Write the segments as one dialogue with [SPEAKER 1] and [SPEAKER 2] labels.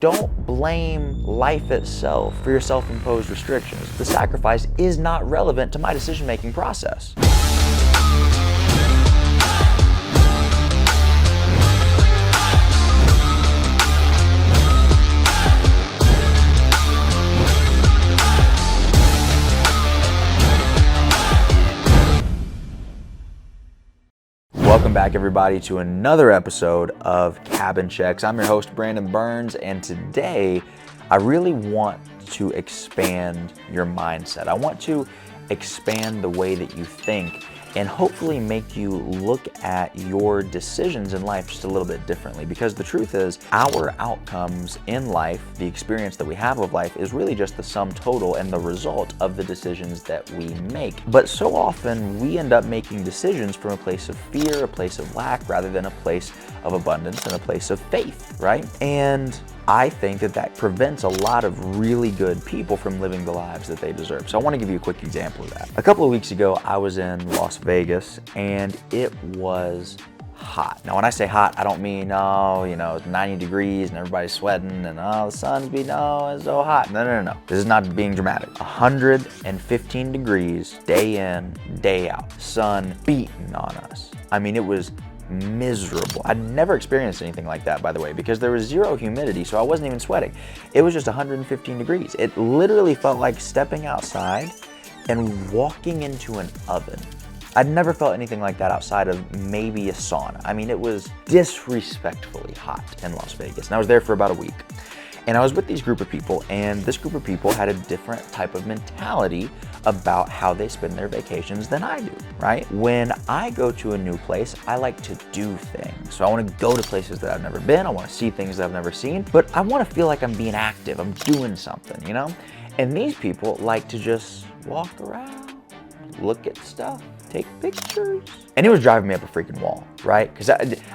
[SPEAKER 1] Don't blame life itself for your self-imposed restrictions. The sacrifice is not relevant to my decision-making process. Welcome back, everybody, to another episode of Cabin Checks. I'm your host, Brandon Burns, and today I really want to expand your mindset. I want to expand the way that you think and hopefully make you look at your decisions in life just a little bit differently. Because the truth is, our outcomes in life, the experience that we have of life, is really just the sum total and the result of the decisions that we make. But so often we end up making decisions from a place of fear, a place of lack, rather than a place of abundance and a place of faith, right? And I think that prevents a lot of really good people from living the lives that they deserve. So I want to give you a quick example of that. A couple of weeks ago, I was in Las Vegas and it was hot. Now, when I say hot, I don't mean, it's 90 degrees and everybody's sweating and, the sun's it's so hot. No. This is not being dramatic. 115 degrees, day in, day out. Sun beating on us. I mean, it was miserable. I'd never experienced anything like that, by the way, because there was zero humidity, so I wasn't even sweating. It was just 115 degrees. It literally felt like stepping outside and walking into an oven. I'd never felt anything like that outside of maybe a sauna. I mean, it was disrespectfully hot in Las Vegas, and I was there for about a week. And I was with these group of people, and this group of people had a different type of mentality about how they spend their vacations than I do, right? When I go to a new place, I like to do things. So I want to go to places that I've never been. I want to see things that I've never seen, but I want to feel like I'm being active. I'm doing something, you know? And these people like to just walk around, look at stuff, take pictures. And it was driving me up a freaking wall, right? Because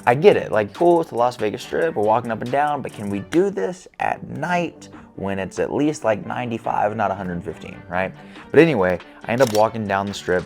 [SPEAKER 1] I get it, like, cool, it's the Las Vegas Strip, we're walking up and down, but can we do this at night when it's at least like 95, not 115, right? But anyway, I end up walking down the Strip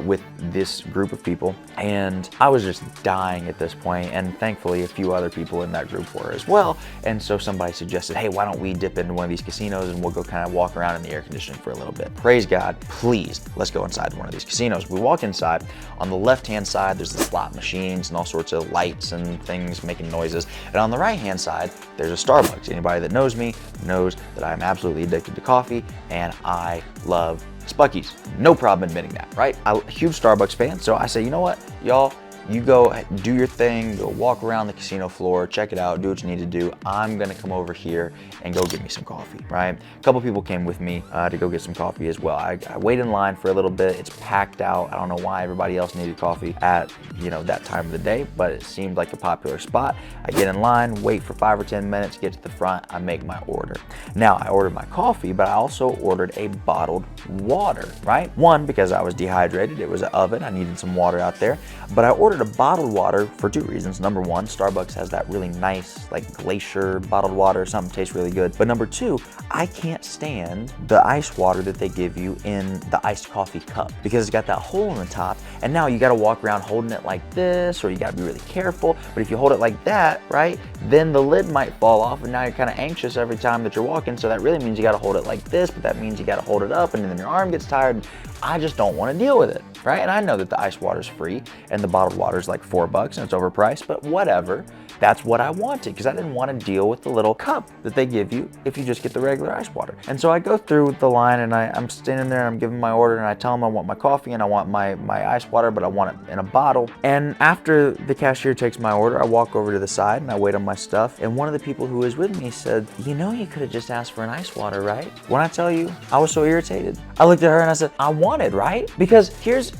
[SPEAKER 1] with this group of people, and I was just dying at this point, and thankfully a few other people in that group were as well. And so somebody suggested, hey, why don't we dip into one of these casinos and we'll go kind of walk around in the air conditioning for a little bit. Praise God, please, let's go inside one of these casinos. We walk inside. On the left-hand side, there's the slot machines and all sorts of lights and things making noises. And on the right-hand side, there's a Starbucks. Anybody that knows me knows that I'm absolutely addicted to coffee, and I love Spuckies. No problem admitting that, right? I'm a huge Starbucks fan, so I say, you know what, y'all, you go do your thing, go walk around the casino floor, check it out, do what you need to do. I'm gonna come over here and go get me some coffee, right? A couple people came with me to go get some coffee as well. I wait in line for a little bit. It's packed out. I don't know why everybody else needed coffee at, that time of the day, but it seemed like a popular spot. I get in line, wait for 5 or 10 minutes, get to the front, I make my order. Now, I ordered my coffee, but I also ordered a bottled water, right? One, because I was dehydrated. It was an oven. I needed some water out there, but I ordered a bottled water for two reasons. Number one, Starbucks has that really nice, like, glacier bottled water. Something tastes really good. But number two, I can't stand the ice water that they give you in the iced coffee cup because it's got that hole in the top, and now you got to walk around holding it like this, or you got to be really careful. But if you hold it like that, right, then the lid might fall off, and now you're kind of anxious every time that you're walking. So that really means you got to hold it like this, but that means you got to hold it up, and then your arm gets tired. I just don't want to deal with it, right? And I know that the ice water is free and the bottled water is like $4 and it's overpriced, but whatever. That's what I wanted, because I didn't want to deal with the little cup that they give you if you just get the regular ice water. And so I go through the line, and I'm standing there and I'm giving my order, and I tell them I want my coffee and I want my ice water, but I want it in a bottle. And after the cashier takes my order, I walk over to the side and I wait on my stuff. And one of the people who was with me said, you could have just asked for an ice water, right? When I tell you, I was so irritated. I looked at her and I said, I wanted, right? Because here's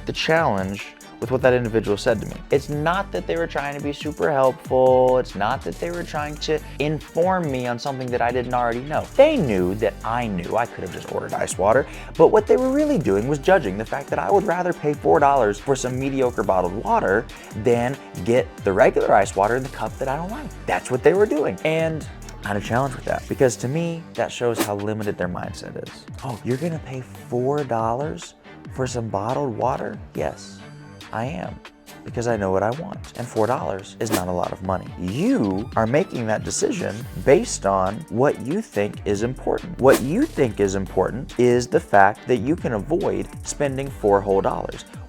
[SPEAKER 1] the challenge with what that individual said to me. It's not that they were trying to be super helpful. It's not that they were trying to inform me on something that I didn't already know. They knew that I knew I could have just ordered ice water, but what they were really doing was judging the fact that I would rather pay $4 for some mediocre bottled water than get the regular ice water in the cup that I don't like. That's what they were doing. And I had a challenge with that, because to me, that shows how limited their mindset is. Oh, you're gonna pay $4 for some bottled water? Yes, I am. because I know what I want. And $4 is not a lot of money. You are making that decision based on what you think is important. What you think is important is the fact that you can avoid spending $4 whole.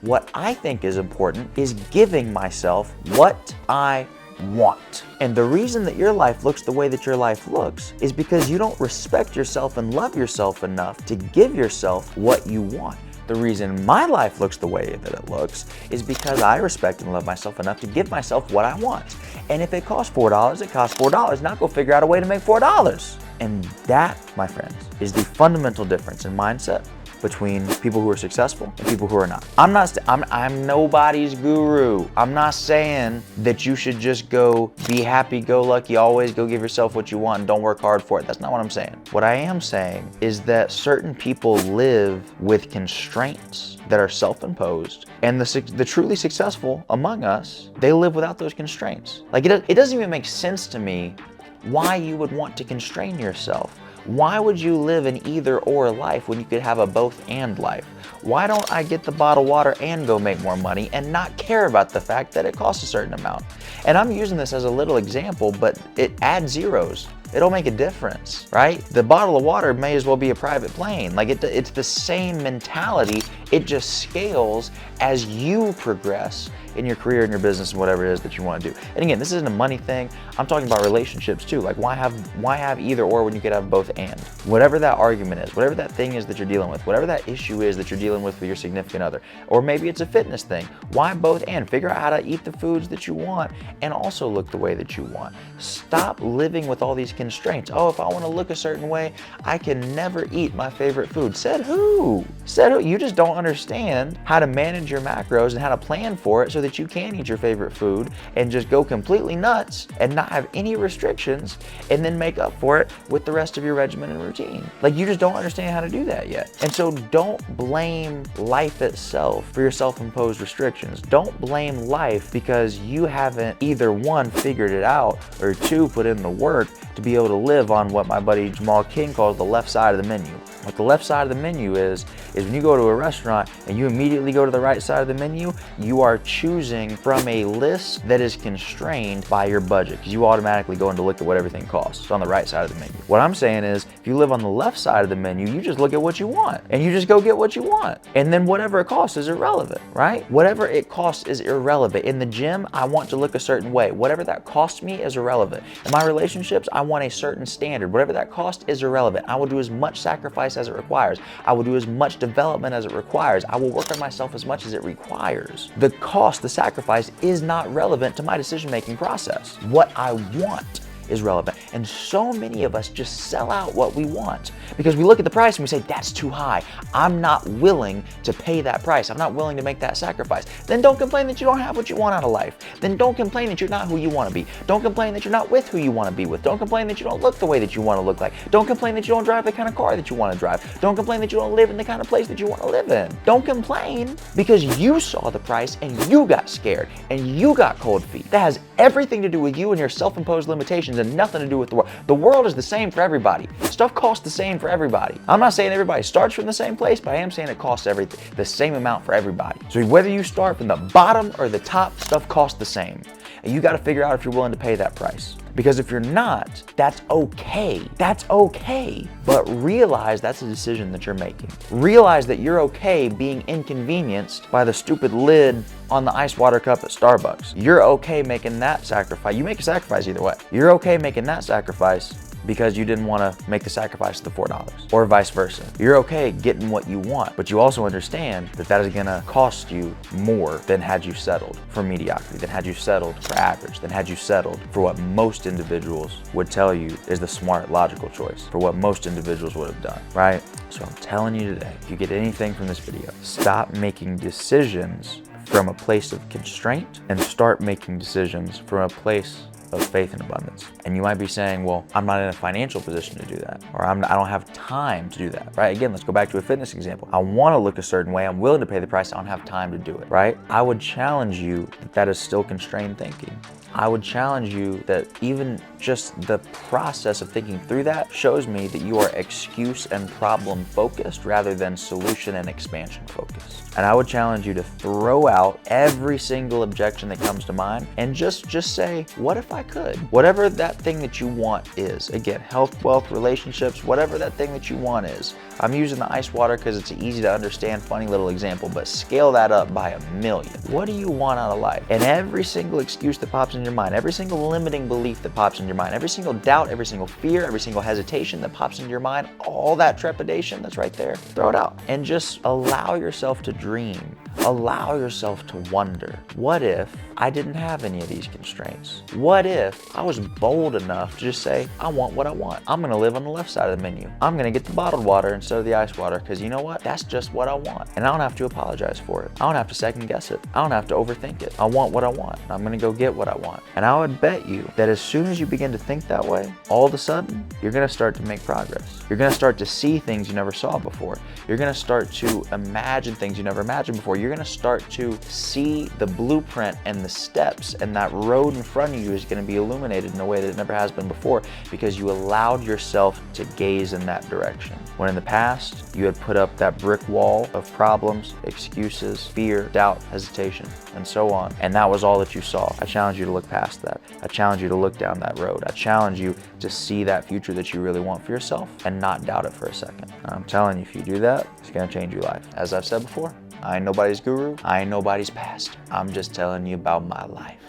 [SPEAKER 1] What I think is important is giving myself what I want. And the reason that your life looks the way that your life looks is because you don't respect yourself and love yourself enough to give yourself what you want. The reason my life looks the way that it looks is because I respect and love myself enough to give myself what I want. And if it costs $4, it costs $4. Not go figure out a way to make $4. And that, my friends, is the fundamental difference in mindset between people who are successful and people who are not. I'm nobody's guru. I'm not saying that you should just go be happy-go-lucky, always go give yourself what you want and don't work hard for it. That's not what I'm saying. What I am saying is that certain people live with constraints that are self-imposed, and the truly successful among us, they live without those constraints. Like it doesn't even make sense to me why you would want to constrain yourself. Why would you live an either or life when you could have a both and life? Why don't I get the bottled water and go make more money and not care about the fact that it costs a certain amount? And I'm using this as a little example, but it adds zeros. It'll make a difference, right? The bottle of water may as well be a private plane. Like it's the same mentality. It just scales as you progress in your career, in your business, and whatever it is that you want to do. And again, this isn't a money thing. I'm talking about relationships too. Like why have either or when you could have both and? Whatever that argument is, whatever that thing is that you're dealing with, whatever that issue is that you're dealing with your significant other, or maybe it's a fitness thing. Why both and? Figure out how to eat the foods that you want and also look the way that you want. Stop living with all these constraints. Oh, if I want to look a certain way, I can never eat my favorite food. Said who? Said who? You just don't understand how to manage your macros and how to plan for it so that you can eat your favorite food and just go completely nuts and not have any restrictions and then make up for it with the rest of your regimen and routine. Like you just don't understand how to do that yet. And so don't blame life itself for your self-imposed restrictions. Don't blame life because you haven't either one, figured it out, or two, put in the work to be able to live on what my buddy Jamal King calls the left side of the menu. What the left side of the menu is when you go to a restaurant and you immediately go to the right side of the menu, you are choosing from a list that is constrained by your budget because you automatically go in to look at what everything costs. It's on the right side of the menu. What I'm saying is if you live on the left side of the menu, you just look at what you want and you just go get what you want. And then whatever it costs is irrelevant, right? Whatever it costs is irrelevant. In the gym, I want to look a certain way. Whatever that costs me is irrelevant. In my relationships, I want a certain standard. Whatever that cost is irrelevant. I will do as much sacrifice as it requires. I will do as much development as it requires. I will work on myself as much as it requires. The cost, the sacrifice is not relevant to my decision-making process. What I want is relevant. And so many of us just sell out what we want because we look at the price and we say, that's too high. I'm not willing to pay that price. I'm not willing to make that sacrifice. Then don't complain that you don't have what you want out of life. Then don't complain that you're not who you want to be. Don't complain that you're not with who you want to be with. Don't complain that you don't look the way that you want to look like. Don't complain that you don't drive the kind of car that you want to drive. Don't complain that you don't live in the kind of place that you want to live in. Don't complain because you saw the price and you got scared and you got cold feet. That has everything to do with you and your self-imposed limitations and nothing to do with the world. The world is the same for everybody. Stuff costs the same for everybody. I'm not saying everybody starts from the same place, but I am saying it costs everything the same amount for everybody. So whether you start from the bottom or the top, stuff costs the same. And you got to figure out if you're willing to pay that price. Because if you're not, that's okay. That's okay. But realize that's a decision that you're making. Realize that you're okay being inconvenienced by the stupid lid on the ice water cup at Starbucks. You're okay making that sacrifice. You make a sacrifice either way. You're okay making that sacrifice because you didn't want to make the sacrifice of the $4 or vice versa. You're okay getting what you want, but you also understand that that is going to cost you more than had you settled for mediocrity, than had you settled for average, than had you settled for what most individuals would tell you is the smart, logical choice, for what most individuals would have done, right? So I'm telling you today, if you get anything from this video, stop making decisions from a place of constraint and start making decisions from a place of faith in abundance. And you might be saying, well, I'm not in a financial position to do that, or I don't have time to do that, right? Again, let's go back to a fitness example. I want to look a certain way. I'm willing to pay the price. I don't have time to do it, right? I would challenge you that is still constrained thinking. I would challenge you that even just the process of thinking through that shows me that you are excuse and problem focused rather than solution and expansion focused. And I would challenge you to throw out every single objection that comes to mind and just say, what if I could? Whatever that thing that you want is. Again, health, wealth, relationships, whatever that thing that you want is. I'm using the ice water because it's an easy to understand, funny little example, but scale that up by 1,000,000. What do you want out of life? And every single excuse that pops in your mind, every single limiting belief that pops in your mind, every single doubt, every single fear, every single hesitation that pops into your mind, all that trepidation that's right there, throw it out and just allow yourself to dream. Allow yourself to wonder, what if I didn't have any of these constraints? What if I was bold enough to just say, I want what I want. I'm gonna live on the left side of the menu. I'm gonna get the bottled water instead of the ice water, because you know what? That's just what I want. And I don't have to apologize for it. I don't have to second guess it. I don't have to overthink it. I want what I want. I'm gonna go get what I want. And I would bet you that as soon as you begin to think that way, all of a sudden, you're gonna start to make progress. You're gonna start to see things you never saw before. You're gonna start to imagine things you never imagined before. You're gonna start to see the blueprint and the steps, and that road in front of you is gonna be illuminated in a way that it never has been before, because you allowed yourself to gaze in that direction. When in the past, you had put up that brick wall of problems, excuses, fear, doubt, hesitation, and so on, and that was all that you saw. I challenge you to look past that. I challenge you to look down that road. I challenge you to see that future that you really want for yourself and not doubt it for a second. I'm telling you, if you do that, it's gonna change your life. As I've said before, I ain't nobody's guru. I ain't nobody's pastor. I'm just telling you about my life.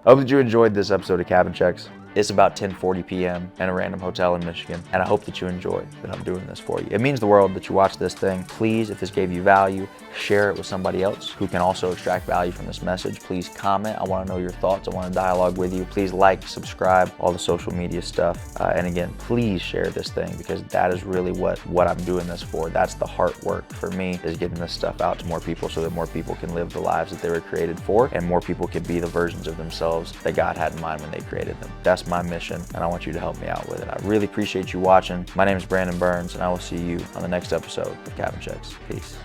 [SPEAKER 1] I hope that you enjoyed this episode of Cabin Checks. It's about 10:40 p.m. in a random hotel in Michigan, and I hope that you enjoy that I'm doing this for you. It means the world that you watch this thing. Please, if this gave you value, share it with somebody else who can also extract value from this message. Please comment. I want to know your thoughts. I want to dialogue with you. Please like, subscribe, all the social media stuff. And again, please share this thing, because that is really what I'm doing this for. That's the heart work for me, is getting this stuff out to more people so that more people can live the lives that they were created for, and more people can be the versions of themselves that God had in mind when they created them. That's my mission, and I want you to help me out with it. I really appreciate you watching. My name is Brandon Burns, and I will see you on the next episode of Cabin Checks. Peace.